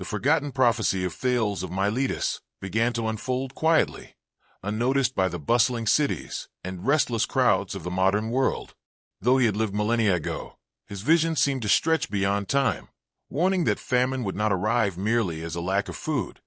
The forgotten prophecy of Thales of Miletus began to unfold quietly, unnoticed by the bustling cities and restless crowds of the modern world. Though he had lived millennia ago, his vision seemed to stretch beyond time, warning that famine would not arrive merely as a lack of food,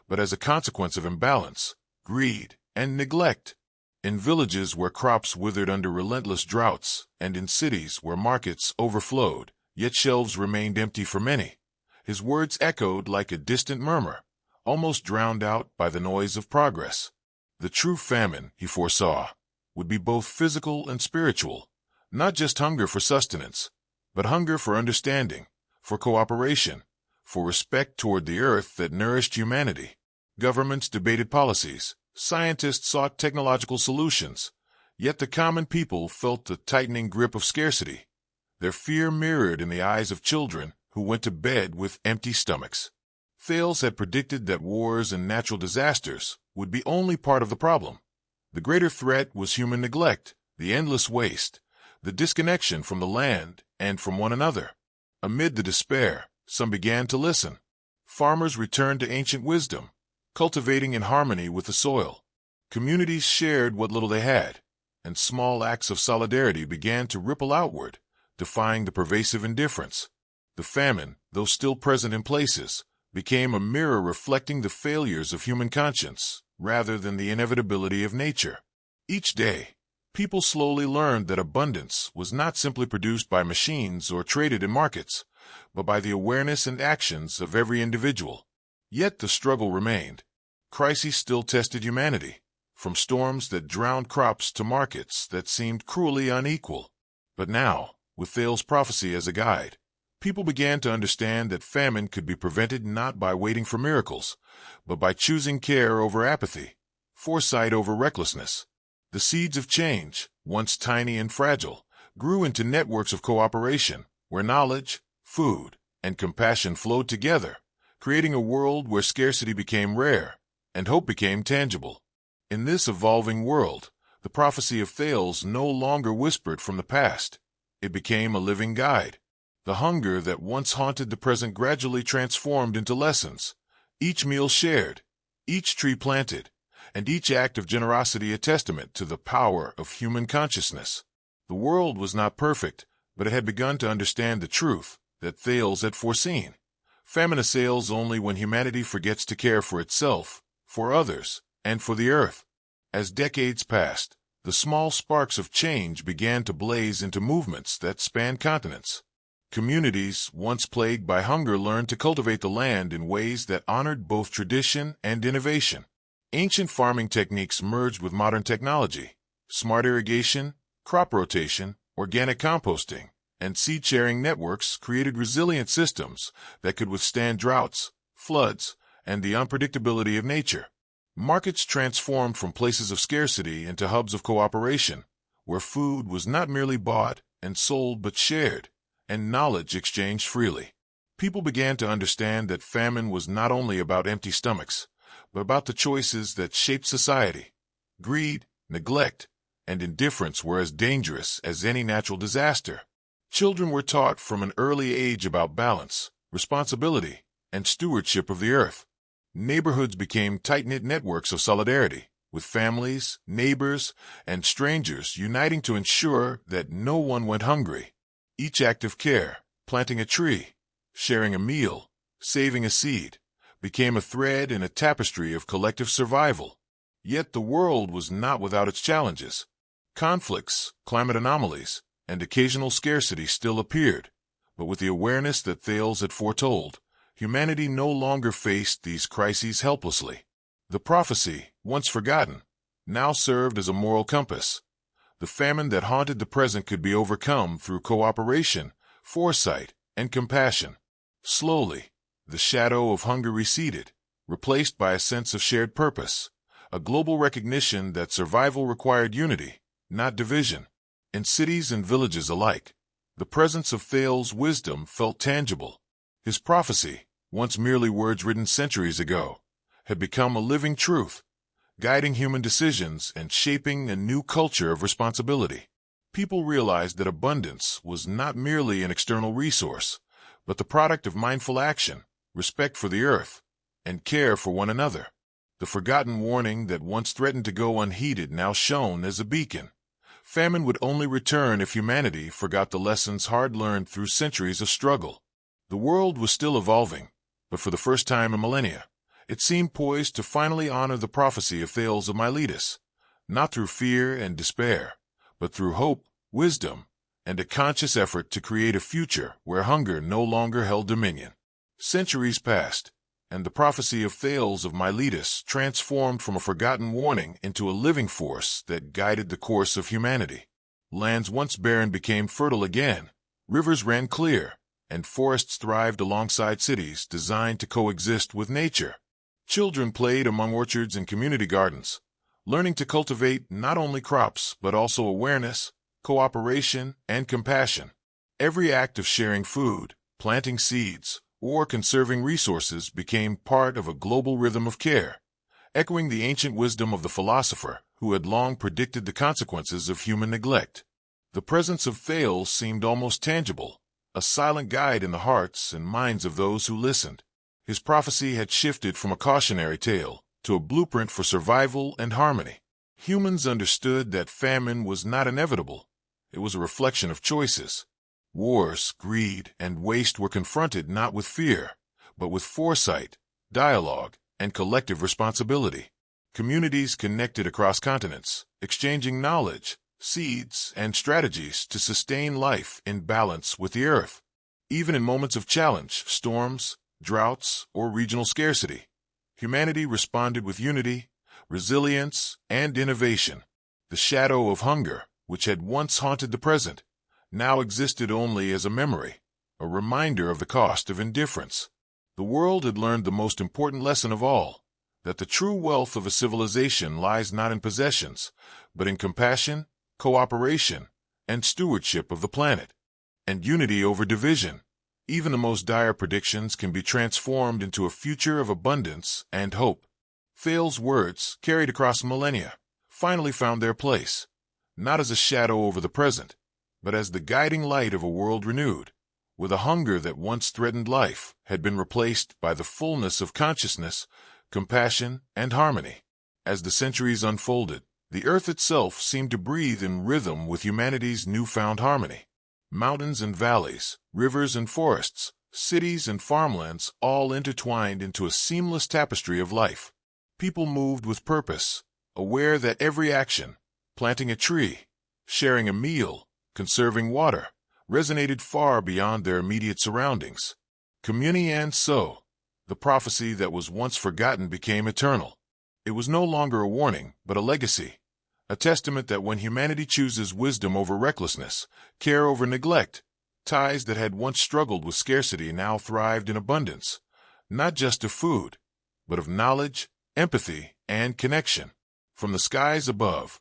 but as a consequence of imbalance, greed, and neglect. In villages where crops withered under relentless droughts, and in cities where markets overflowed, yet shelves remained empty for many, his words echoed like a distant murmur, almost drowned out by the noise of progress. The true famine, he foresaw, would be both physical and spiritual, not just hunger for sustenance, but hunger for understanding, for cooperation, for respect toward the earth that nourished humanity. Governments debated policies, scientists sought technological solutions, yet the common people felt the tightening grip of scarcity, their fear mirrored in the eyes of children who went to bed with empty stomachs. Thales had predicted that wars and natural disasters would be only part of the problem. The greater threat was human neglect, the endless waste, the disconnection from the land and from one another. Amid the despair, some began to listen. Farmers returned to ancient wisdom, cultivating in harmony with the soil. Communities shared what little they had, and small acts of solidarity began to ripple outward, defying the pervasive indifference. The famine, though still present in places, became a mirror reflecting the failures of human conscience, rather than the inevitability of nature. Each day, people slowly learned that abundance was not simply produced by machines or traded in markets, but by the awareness and actions of every individual. Yet the struggle remained. Crises still tested humanity, from storms that drowned crops to markets that seemed cruelly unequal. But now, with Thales' prophecy as a guide, people began to understand that famine could be prevented not by waiting for miracles, but by choosing care over apathy, foresight over recklessness. The seeds of change, once tiny and fragile, grew into networks of cooperation, where knowledge, food, and compassion flowed together, creating a world where scarcity became rare and hope became tangible. In this evolving world, the prophecy of Thales no longer whispered from the past. It became a living guide. The hunger that once haunted the present gradually transformed into lessons, each meal shared, each tree planted, and each act of generosity a testament to the power of human consciousness. The world was not perfect, but it had begun to understand the truth that Thales had foreseen. Famine assails only when humanity forgets to care for itself, for others, and for the earth. As decades passed, the small sparks of change began to blaze into movements that spanned continents. Communities, once plagued by hunger, learned to cultivate the land in ways that honored both tradition and innovation. Ancient farming techniques merged with modern technology. Smart irrigation, crop rotation, organic composting, and seed-sharing networks created resilient systems that could withstand droughts, floods, and the unpredictability of nature. Markets transformed from places of scarcity into hubs of cooperation, where food was not merely bought and sold but shared, and knowledge exchanged freely. People began to understand that famine was not only about empty stomachs, but about the choices that shaped society. Greed, neglect, and indifference were as dangerous as any natural disaster. Children were taught from an early age about balance, responsibility, and stewardship of the earth. Neighborhoods became tight-knit networks of solidarity, with families, neighbors, and strangers uniting to ensure that no one went hungry. Each act of care, planting a tree, sharing a meal, saving a seed, became a thread in a tapestry of collective survival. Yet the world was not without its challenges. Conflicts, climate anomalies, and occasional scarcity still appeared, but with the awareness that Thales had foretold, humanity no longer faced these crises helplessly. The prophecy, once forgotten, now served as a moral compass. The famine that haunted the present could be overcome through cooperation, foresight, and compassion. Slowly, the shadow of hunger receded, replaced by a sense of shared purpose, a global recognition that survival required unity, not division. In cities and villages alike, the presence of Thales' wisdom felt tangible. His prophecy, once merely words written centuries ago, had become a living truth, guiding human decisions and shaping a new culture of responsibility. People realized that abundance was not merely an external resource, but the product of mindful action, respect for the earth, and care for one another. The forgotten warning that once threatened to go unheeded now shone as a beacon. Famine would only return if humanity forgot the lessons hard-learned through centuries of struggle. The world was still evolving, but for the first time in millennia, it seemed poised to finally honor the prophecy of Thales of Miletus, not through fear and despair, but through hope, wisdom, and a conscious effort to create a future where hunger no longer held dominion. Centuries passed, and the prophecy of Thales of Miletus transformed from a forgotten warning into a living force that guided the course of humanity. Lands once barren became fertile again, rivers ran clear, and forests thrived alongside cities designed to coexist with nature. Children played among orchards and community gardens, learning to cultivate not only crops but also awareness, cooperation, and compassion. Every act of sharing food, planting seeds, or conserving resources became part of a global rhythm of care, echoing the ancient wisdom of the philosopher who had long predicted the consequences of human neglect. The presence of Thales seemed almost tangible, a silent guide in the hearts and minds of those who listened. His prophecy had shifted from a cautionary tale to a blueprint for survival and harmony. Humans understood that famine was not inevitable. It was a reflection of choices. Wars, greed, and waste were confronted not with fear, but with foresight, dialogue, and collective responsibility. Communities connected across continents, exchanging knowledge, seeds, and strategies to sustain life in balance with the earth. Even in moments of challenge, storms, droughts, or regional scarcity, humanity responded with unity, resilience, and innovation. The shadow of hunger, which had once haunted the present, now existed only as a memory, a reminder of the cost of indifference. The world had learned the most important lesson of all, that the true wealth of a civilization lies not in possessions, but in compassion, cooperation, and stewardship of the planet, and unity over division. Even the most dire predictions can be transformed into a future of abundance and hope. Thales' words, carried across millennia, finally found their place, not as a shadow over the present, but as the guiding light of a world renewed, where the hunger that once threatened life had been replaced by the fullness of consciousness, compassion, and harmony. As the centuries unfolded, the earth itself seemed to breathe in rhythm with humanity's newfound harmony. Mountains and valleys, rivers and forests, cities and farmlands all intertwined into a seamless tapestry of life. People moved with purpose, aware that every action, planting a tree, sharing a meal, conserving water, resonated far beyond their immediate surroundings. Community, and so, the prophecy that was once forgotten became eternal. It was no longer a warning, but a legacy, a testament that when humanity chooses wisdom over recklessness, care over neglect, ties that had once struggled with scarcity now thrived in abundance, not just of food, but of knowledge, empathy, and connection. From the skies above,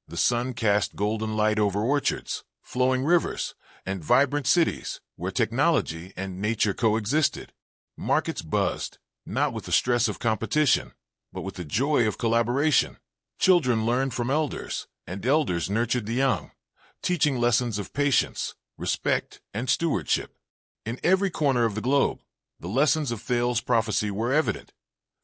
the sun cast golden light over orchards, flowing rivers, and vibrant cities where technology and nature coexisted. Markets buzzed, not with the stress of competition, but with the joy of collaboration. Children learned from elders, and elders nurtured the young, teaching lessons of patience, respect, and stewardship. In every corner of the globe, the lessons of Thales' prophecy were evident.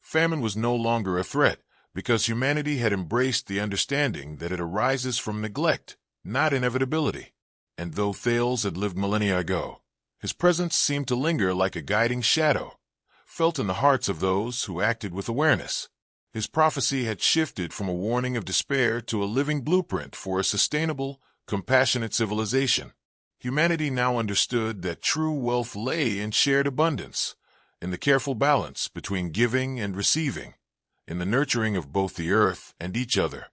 Famine was no longer a threat, because humanity had embraced the understanding that it arises from neglect, not inevitability. And though Thales had lived millennia ago, his presence seemed to linger like a guiding shadow, felt in the hearts of those who acted with awareness. His prophecy had shifted from a warning of despair to a living blueprint for a sustainable, compassionate civilization. Humanity now understood that true wealth lay in shared abundance, in the careful balance between giving and receiving, in the nurturing of both the earth and each other.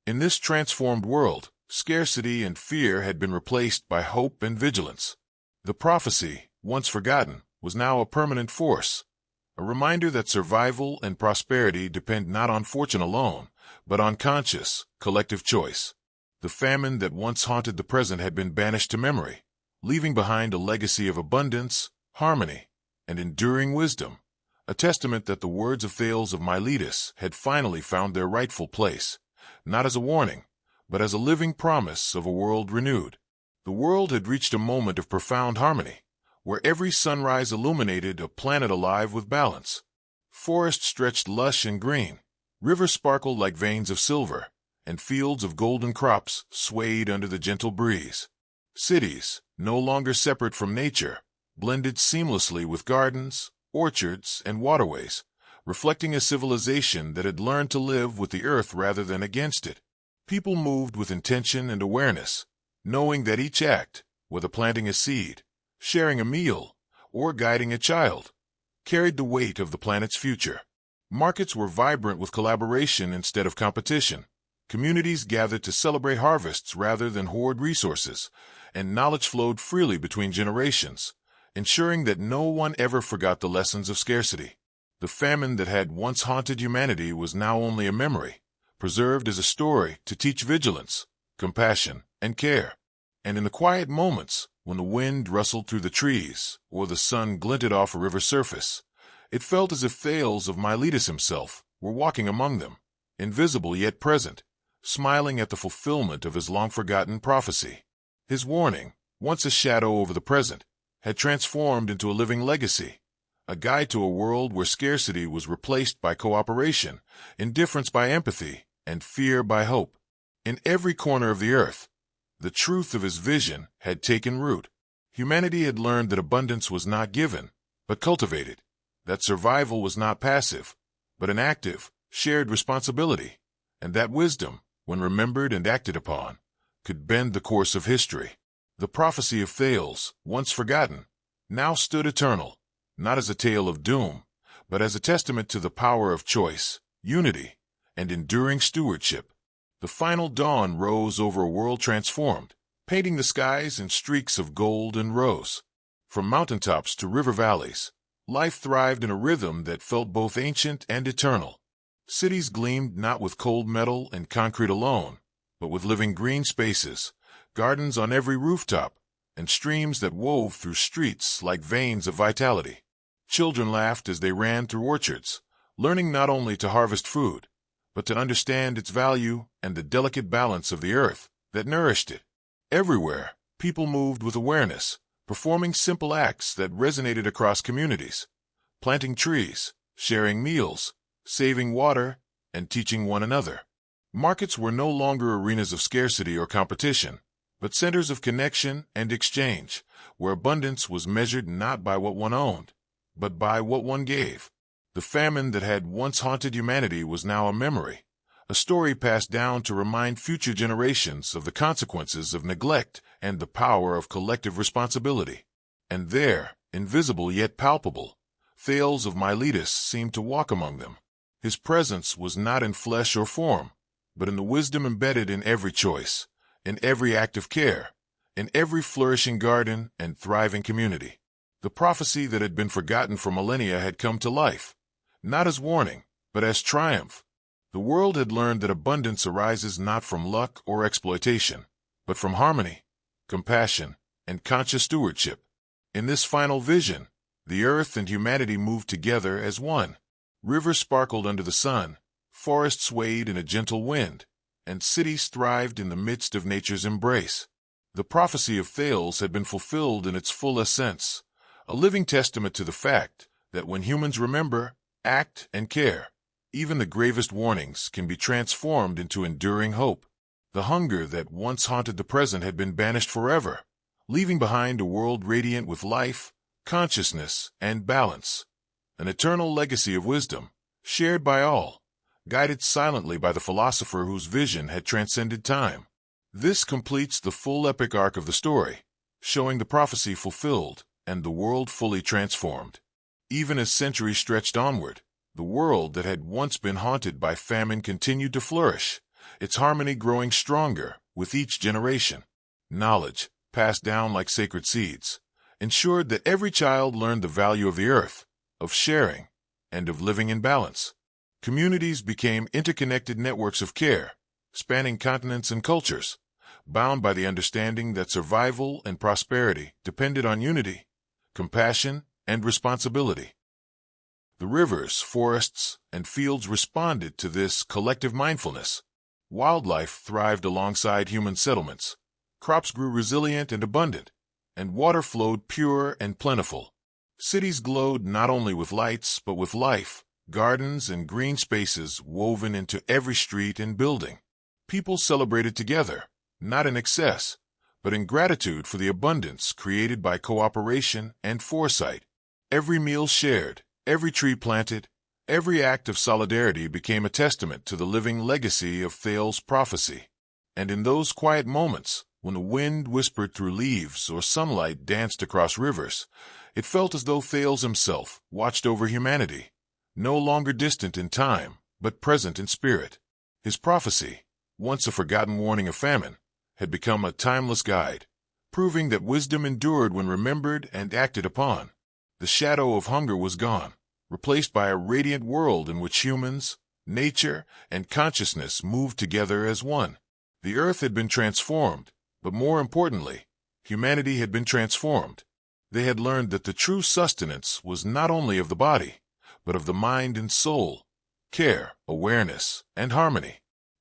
In this transformed world, scarcity and fear had been replaced by hope and vigilance. The prophecy, once forgotten, was now a permanent force, a reminder that survival and prosperity depend not on fortune alone, but on conscious, collective choice. The famine that once haunted the present had been banished to memory, leaving behind a legacy of abundance, harmony, and enduring wisdom, a testament that the words of Thales of Miletus had finally found their rightful place, not as a warning, but as a living promise of a world renewed. The world had reached a moment of profound harmony, where every sunrise illuminated a planet alive with balance. Forests stretched lush and green, rivers sparkled like veins of silver, and fields of golden crops swayed under the gentle breeze. Cities, no longer separate from nature, blended seamlessly with gardens, orchards, and waterways, reflecting a civilization that had learned to live with the earth rather than against it. People moved with intention and awareness, knowing that each act, whether planting a seed, sharing a meal, or guiding a child, carried the weight of the planet's future. Markets were vibrant with collaboration instead of competition. Communities gathered to celebrate harvests rather than hoard resources, and knowledge flowed freely between generations, ensuring that no one ever forgot the lessons of scarcity. The famine that had once haunted humanity was now only a memory, preserved as a story to teach vigilance, compassion, and care. And in the quiet moments, when the wind rustled through the trees or the sun glinted off a river's surface, it felt as if Thales of Miletus himself were walking among them, invisible yet present, smiling at the fulfillment of his long-forgotten prophecy. His warning, once a shadow over the present, had transformed into a living legacy, a guide to a world where scarcity was replaced by cooperation, indifference by empathy, and fear by hope. In every corner of the earth, the truth of his vision had taken root. Humanity had learned that abundance was not given, but cultivated, that survival was not passive, but an active, shared responsibility, and that wisdom, when remembered and acted upon, could bend the course of history. The prophecy of Thales, once forgotten, now stood eternal, not as a tale of doom, but as a testament to the power of choice, unity, and enduring stewardship. The final dawn rose over a world transformed, painting the skies in streaks of gold and rose. From mountaintops to river valleys, life thrived in a rhythm that felt both ancient and eternal. Cities gleamed not with cold metal and concrete alone, but with living green spaces, gardens on every rooftop, and streams that wove through streets like veins of vitality. Children laughed as they ran through orchards, learning not only to harvest food, but to understand its value and the delicate balance of the earth that nourished it. Everywhere, people moved with awareness, performing simple acts that resonated across communities, planting trees, sharing meals, saving water, and teaching one another. Markets were no longer arenas of scarcity or competition, but centers of connection and exchange, where abundance was measured not by what one owned, but by what one gave. The famine that had once haunted humanity was now a memory, a story passed down to remind future generations of the consequences of neglect and the power of collective responsibility. And there, invisible yet palpable, Thales of Miletus seemed to walk among them. His presence was not in flesh or form, but in the wisdom embedded in every choice, in every act of care, in every flourishing garden and thriving community. The prophecy that had been forgotten for millennia had come to life, not as warning, but as triumph. The world had learned that abundance arises not from luck or exploitation, but from harmony, compassion, and conscious stewardship. In this final vision, the earth and humanity moved together as one. Rivers sparkled under the sun, forests swayed in a gentle wind, and cities thrived in the midst of nature's embrace. The prophecy of Thales had been fulfilled in its fullest sense, a living testament to the fact that when humans remember, act, and care, even the gravest warnings can be transformed into enduring hope. The hunger that once haunted the present had been banished forever, leaving behind a world radiant with life, consciousness, and balance. An eternal legacy of wisdom, shared by all, guided silently by the philosopher whose vision had transcended time. This completes the full epic arc of the story, showing the prophecy fulfilled and the world fully transformed. Even as centuries stretched onward, the world that had once been haunted by famine continued to flourish, its harmony growing stronger with each generation. Knowledge, passed down like sacred seeds, ensured that every child learned the value of the earth, of sharing, and of living in balance. Communities became interconnected networks of care, spanning continents and cultures, bound by the understanding that survival and prosperity depended on unity, compassion, and responsibility. The rivers, forests, and fields responded to this collective mindfulness. Wildlife thrived alongside human settlements. Crops grew resilient and abundant, and water flowed pure and plentiful. Cities glowed not only with lights, but with life, gardens and green spaces woven into every street and building. People celebrated together, not in excess, but in gratitude for the abundance created by cooperation and foresight. Every meal shared, every tree planted, every act of solidarity became a testament to the living legacy of Thales' prophecy. And in those quiet moments, when the wind whispered through leaves or sunlight danced across rivers, it felt as though Thales himself watched over humanity, no longer distant in time, but present in spirit. His prophecy, once a forgotten warning of famine, had become a timeless guide, proving that wisdom endured when remembered and acted upon. The shadow of hunger was gone, replaced by a radiant world in which humans, nature, and consciousness moved together as one. The earth had been transformed, but more importantly, humanity had been transformed. They had learned that the true sustenance was not only of the body, but of the mind and soul, care, awareness, and harmony.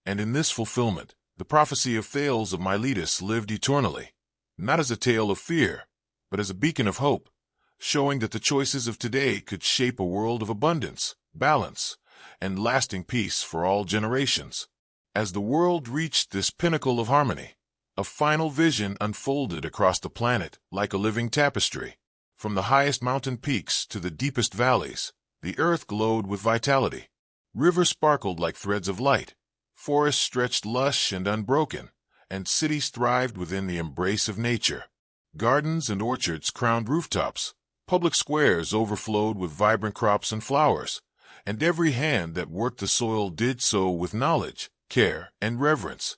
And in this fulfillment, the prophecy of Thales of Miletus lived eternally, not as a tale of fear, but as a beacon of hope, showing that the choices of today could shape a world of abundance, balance, and lasting peace for all generations. As the world reached this pinnacle of harmony, a final vision unfolded across the planet like a living tapestry. From the highest mountain peaks to the deepest valleys, the earth glowed with vitality. Rivers sparkled like threads of light, forests stretched lush and unbroken, and cities thrived within the embrace of nature. Gardens and orchards crowned rooftops, public squares overflowed with vibrant crops and flowers, and every hand that worked the soil did so with knowledge, care, and reverence.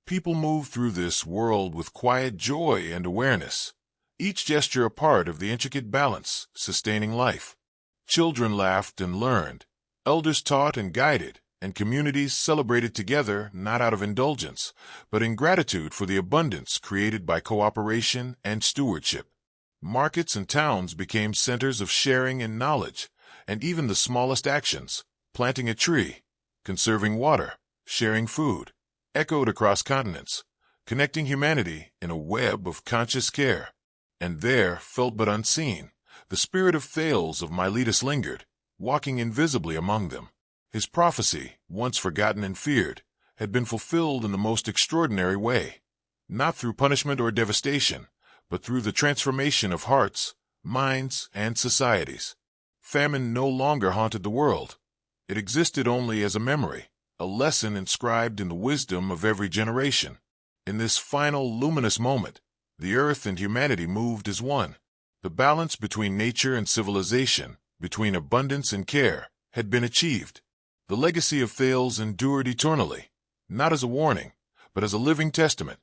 People moved through this world with quiet joy and awareness, each gesture a part of the intricate balance sustaining life. Children laughed and learned, elders taught and guided, and communities celebrated together not out of indulgence, but in gratitude for the abundance created by cooperation and stewardship. Markets and towns became centers of sharing and knowledge, and even the smallest actions, planting a tree, conserving water, sharing food, echoed across continents, connecting humanity in a web of conscious care. And there, felt but unseen, the spirit of Thales of Miletus lingered, walking invisibly among them. His prophecy, once forgotten and feared, had been fulfilled in the most extraordinary way, not through punishment or devastation, but through the transformation of hearts, minds, and societies. Famine no longer haunted the world. It existed only as a memory, a lesson inscribed in the wisdom of every generation. In this final luminous moment, the earth and humanity moved as one. The balance between nature and civilization, between abundance and care, had been achieved. The legacy of Thales endured eternally, not as a warning, but as a living testament,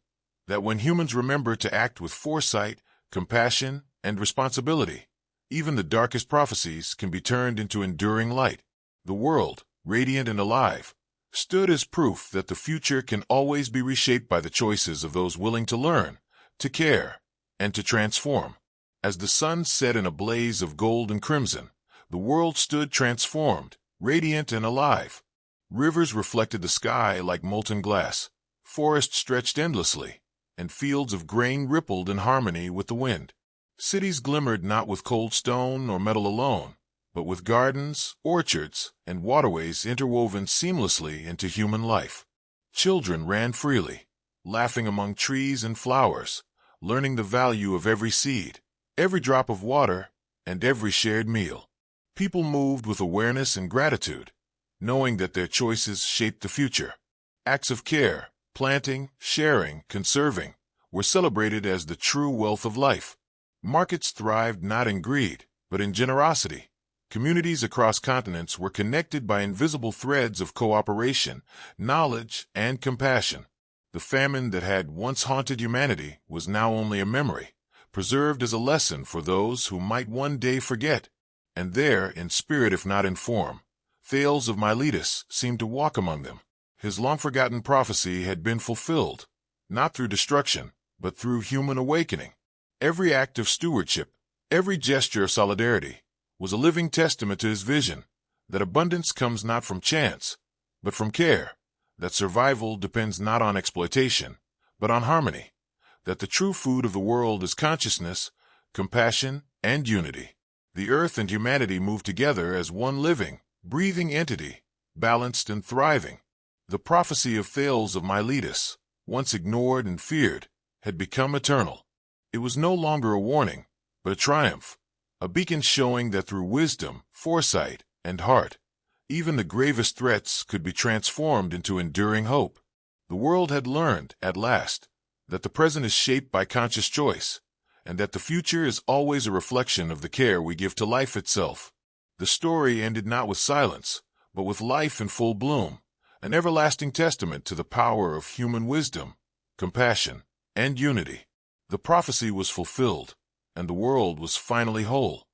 that when humans remember to act with foresight, compassion, and responsibility, even the darkest prophecies can be turned into enduring light. The world, radiant and alive, stood as proof that the future can always be reshaped by the choices of those willing to learn, to care, and to transform. As the sun set in a blaze of gold and crimson, the world stood transformed, radiant and alive. Rivers reflected the sky like molten glass, forests stretched endlessly, and fields of grain rippled in harmony with the wind. Cities glimmered not with cold stone or metal alone, but with gardens, orchards, and waterways interwoven seamlessly into human life. Children ran freely, laughing among trees and flowers, learning the value of every seed, every drop of water, and every shared meal. People moved with awareness and gratitude, knowing that their choices shaped the future. Acts of care, planting, sharing, conserving, were celebrated as the true wealth of life. Markets thrived not in greed, but in generosity. Communities across continents were connected by invisible threads of cooperation, knowledge, and compassion. The famine that had once haunted humanity was now only a memory, preserved as a lesson for those who might one day forget. And there, in spirit if not in form, Thales of Miletus seemed to walk among them. His long-forgotten prophecy had been fulfilled, not through destruction, but through human awakening. Every act of stewardship, every gesture of solidarity, was a living testament to his vision, that abundance comes not from chance, but from care, that survival depends not on exploitation, but on harmony, that the true food of the world is consciousness, compassion, and unity. The earth and humanity move together as one living, breathing entity, balanced and thriving. The prophecy of Thales of Miletus, once ignored and feared, had become eternal. It was no longer a warning, but a triumph, a beacon showing that through wisdom, foresight, and heart, even the gravest threats could be transformed into enduring hope. The world had learned, at last, that the present is shaped by conscious choice, and that the future is always a reflection of the care we give to life itself. The story ended not with silence, but with life in full bloom, an everlasting testament to the power of human wisdom, compassion, and unity. The prophecy was fulfilled, and the world was finally whole.